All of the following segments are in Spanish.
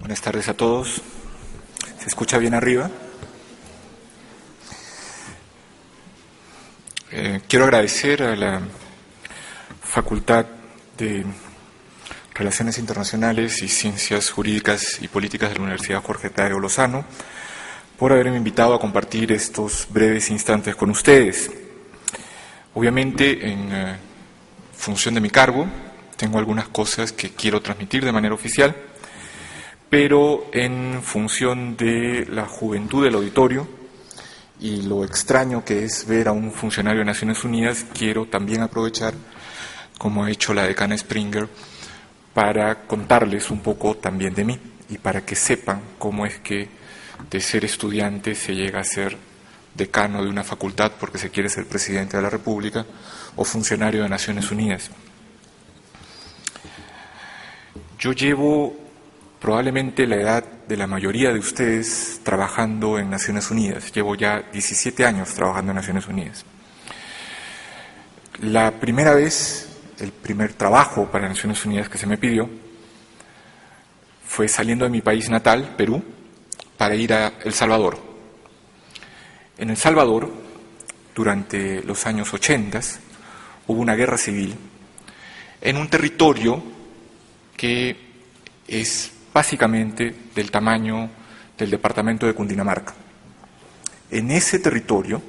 Buenas tardes a todos. ¿Se escucha bien arriba? Quiero agradecer a la Facultad de Relaciones Internacionales y Ciencias Jurídicas y Políticas de la Universidad Jorge Tadeo Lozano por haberme invitado a compartir estos breves instantes con ustedes. Obviamente, en función de mi cargo, tengo algunas cosas que quiero transmitir de manera oficial, pero en función de la juventud del auditorio y lo extraño que es ver a un funcionario de Naciones Unidas, quiero también aprovechar, como ha hecho la decana Springer, para contarles un poco también de mí y para que sepan cómo es que de ser estudiante se llega a ser decano de una facultad porque se quiere ser presidente de la República o funcionario de Naciones Unidas. Yo llevo probablemente la edad de la mayoría de ustedes trabajando en Naciones Unidas. Llevo ya 17 años trabajando en Naciones Unidas. La primera vez, el primer trabajo para Naciones Unidas que se me pidió fue saliendo de mi país natal, Perú, para ir a El Salvador. En El Salvador, durante los años 80, hubo una guerra civil en un territorio que es básicamente del tamaño del departamento de Cundinamarca. En ese territorio,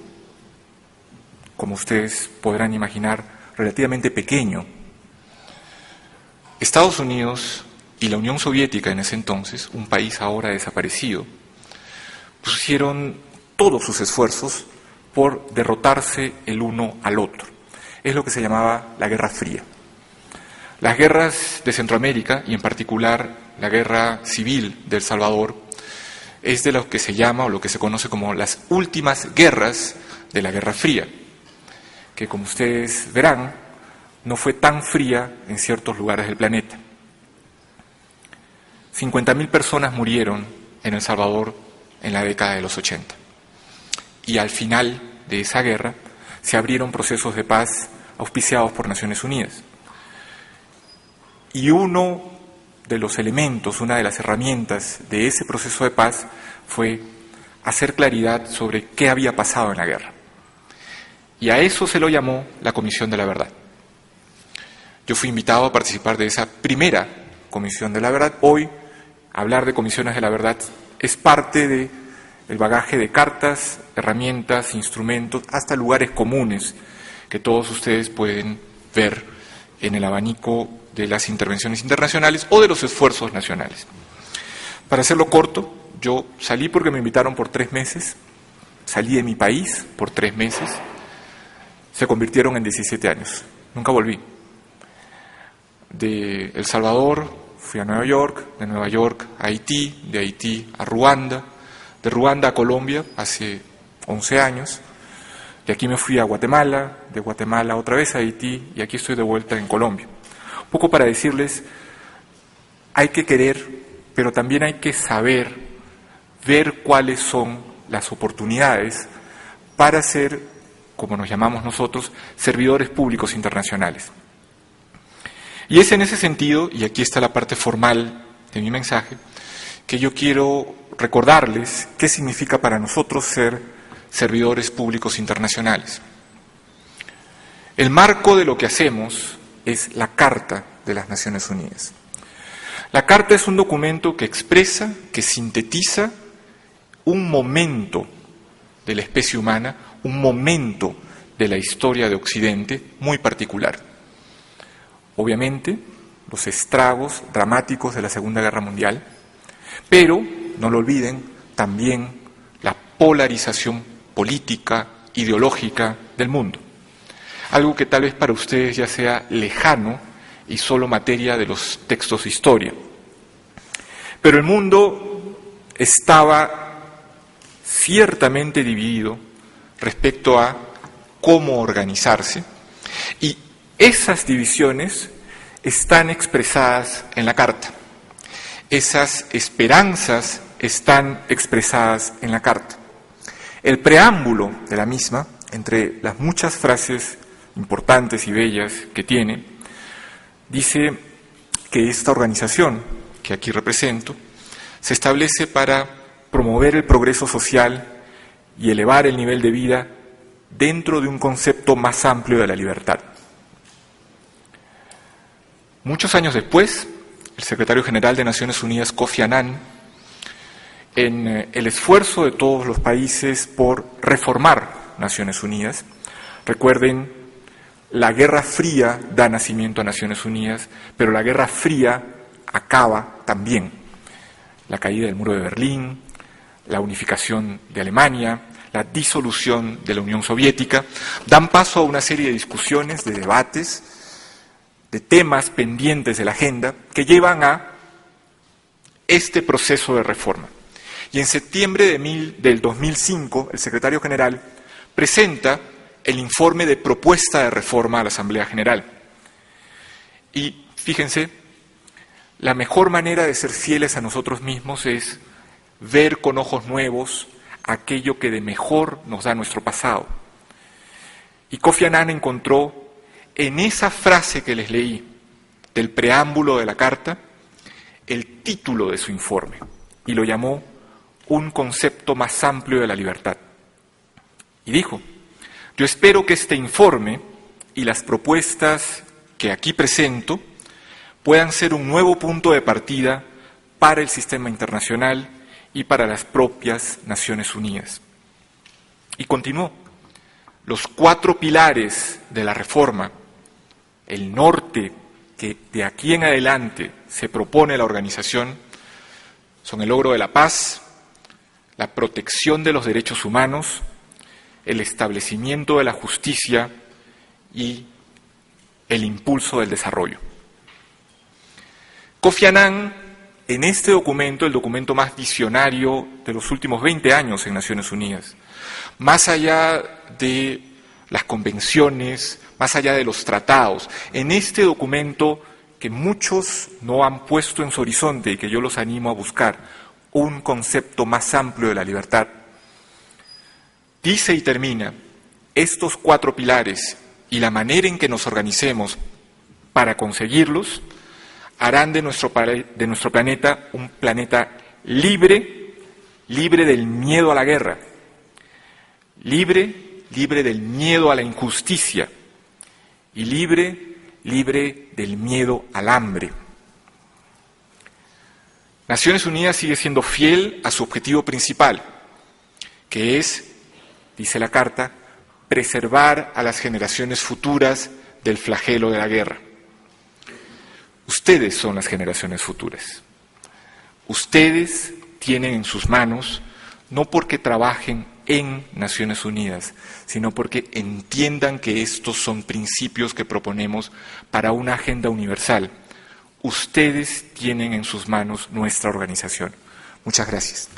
como ustedes podrán imaginar, relativamente pequeño, Estados Unidos y la Unión Soviética en ese entonces, un país ahora desaparecido, pusieron todos sus esfuerzos por derrotarse el uno al otro. Es lo que se llamaba la Guerra Fría. Las guerras de Centroamérica, y en particular la guerra civil de El Salvador, es de lo que se llama o lo que se conoce como las últimas guerras de la Guerra Fría, que como ustedes verán, no fue tan fría en ciertos lugares del planeta. 50.000 personas murieron en El Salvador en la década de los 80. Y al final de esa guerra se abrieron procesos de paz auspiciados por Naciones Unidas. Y uno de los elementos, una de las herramientas de ese proceso de paz fue hacer claridad sobre qué había pasado en la guerra. Y a eso se lo llamó la Comisión de la Verdad. Yo fui invitado a participar de esa primera Comisión de la Verdad. Hoy, hablar de comisiones de la verdad es parte del bagaje de cartas, herramientas, instrumentos, hasta lugares comunes que todos ustedes pueden ver en el abanico de las intervenciones internacionales o de los esfuerzos nacionales. Para hacerlo corto, yo salí porque me invitaron por 3 meses, salí de mi país por 3 meses, se convirtieron en 17 años, nunca volví. De El Salvador fui a Nueva York, de Nueva York a Haití, de Haití a Ruanda, de Ruanda a Colombia hace 11 años, de aquí me fui a Guatemala, de Guatemala otra vez a Haití y aquí estoy de vuelta en Colombia. Un poco para decirles, hay que querer, pero también hay que saber, ver cuáles son las oportunidades para ser, como nos llamamos nosotros, servidores públicos internacionales. Y es en ese sentido, y aquí está la parte formal de mi mensaje, que yo quiero recordarles qué significa para nosotros ser servidores públicos internacionales. El marco de lo que hacemos es la Carta de las Naciones Unidas. La Carta es un documento que expresa, que sintetiza un momento de la especie humana, un momento de la historia de Occidente muy particular. Obviamente, los estragos dramáticos de la Segunda Guerra Mundial, pero, no lo olviden, también la polarización política, ideológica del mundo. Algo que tal vez para ustedes ya sea lejano y solo materia de los textos de historia. Pero el mundo estaba ciertamente dividido respecto a cómo organizarse y esas divisiones están expresadas en la Carta. Esas esperanzas están expresadas en la Carta. El preámbulo de la misma, entre las muchas frases importantes y bellas que tiene, dice que esta organización que aquí represento se establece para promover el progreso social y elevar el nivel de vida dentro de un concepto más amplio de la libertad. Muchos años después, el secretario general de Naciones Unidas, Kofi Annan, en el esfuerzo de todos los países por reformar Naciones Unidas, recuerden, la Guerra Fría da nacimiento a Naciones Unidas, pero la Guerra Fría acaba también. La caída del muro de Berlín, la unificación de Alemania, la disolución de la Unión Soviética, dan paso a una serie de discusiones, de debates, de temas pendientes de la agenda que llevan a este proceso de reforma. Y en septiembre del 2005, el secretario general presenta el informe de propuesta de reforma a la Asamblea General. Y fíjense, la mejor manera de ser fieles a nosotros mismos es ver con ojos nuevos aquello que de mejor nos da nuestro pasado. Y Kofi Annan encontró en esa frase que les leí del preámbulo de la carta el título de su informe y lo llamó un concepto más amplio de la libertad. Y dijo: yo espero que este informe y las propuestas que aquí presento puedan ser un nuevo punto de partida para el sistema internacional y para las propias Naciones Unidas. Y continuó: los 4 pilares de la reforma, el norte que de aquí en adelante se propone la organización, son el logro de la paz, la protección de los derechos humanos, el establecimiento de la justicia y el impulso del desarrollo. Kofi Annan, en este documento, el documento más visionario de los últimos 20 años en Naciones Unidas, más allá de las convenciones, más allá de los tratados, en este documento que muchos no han puesto en su horizonte y que yo los animo a buscar, un concepto más amplio de la libertad, dice y termina: estos 4 pilares y la manera en que nos organicemos para conseguirlos harán de nuestro planeta un planeta libre del miedo a la guerra, libre del miedo a la injusticia y libre del miedo al hambre. Naciones Unidas sigue siendo fiel a su objetivo principal, que es, dice la Carta, preservar a las generaciones futuras del flagelo de la guerra. Ustedes son las generaciones futuras. Ustedes tienen en sus manos, no porque trabajen en Naciones Unidas, sino porque entiendan que estos son principios que proponemos para una agenda universal. Ustedes tienen en sus manos nuestra organización. Muchas gracias.